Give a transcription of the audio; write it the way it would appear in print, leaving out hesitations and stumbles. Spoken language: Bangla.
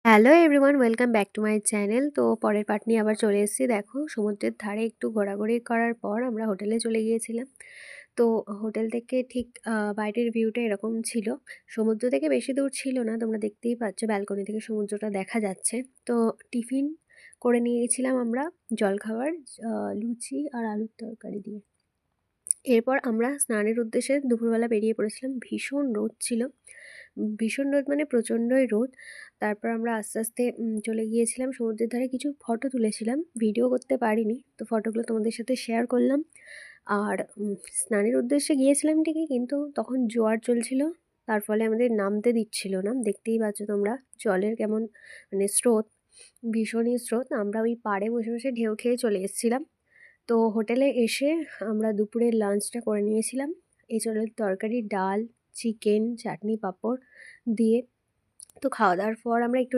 Hello everyone, welcome back to my channel. তো পরের পার্ট নিয়ে আবার চলে এসেছি। দেখো, সমুদ্রের ধারে একটু ঘোরাঘুরি করার পর আমরা হোটেলে চলে গিয়েছিলাম। তো হোটেল থেকে ঠিক বাইরের ভিউটা এরকম ছিল। সমুদ্র থেকে বেশি দূর ছিল না, তোমরা দেখতেই পাচ্ছ ব্যালকনি থেকে সমুদ্রটা দেখা যাচ্ছে। তো টিফিন করে নিয়ে গেছিলাম আমরা, জলখাবার, লুচি আর আলুর তরকারি দিয়ে। এরপর আমরা স্নানের উদ্দেশ্যে দুপুরবেলা বেরিয়ে পড়েছিলাম। ভীষণ রোদ ছিল, ভীষণ রোদ মানে প্রচণ্ডই রোদ। তারপর আমরা আস্তে আস্তে চলে গিয়েছিলাম সমুদ্রের ধারে। কিছু ফটো তুলেছিলাম, ভিডিও করতে পারিনি, তো ফটোগুলো তোমাদের সাথে শেয়ার করলাম। আর স্নানের উদ্দেশ্যে গিয়েছিলাম ঠিকই, কিন্তু তখন জোয়ার চলছিল, তার ফলে আমাদের নামতে দিচ্ছিল না। দেখতেই পাচ্ছ তোমরা জলের কেমন মানে স্রোত, ভীষণই স্রোত। আমরা ওই পাড়ে বসে বসে ঢেউ খেয়ে চলে এসেছিলাম। তো হোটেলে এসে আমরা দুপুরের লাঞ্চটা করে নিয়েছিলাম। এঁচোড়ের তরকারি, ডাল, চিকেন, চাটনি, পাঁপড় দিয়ে। তো খাওয়া দাওয়ার পর আমরা একটু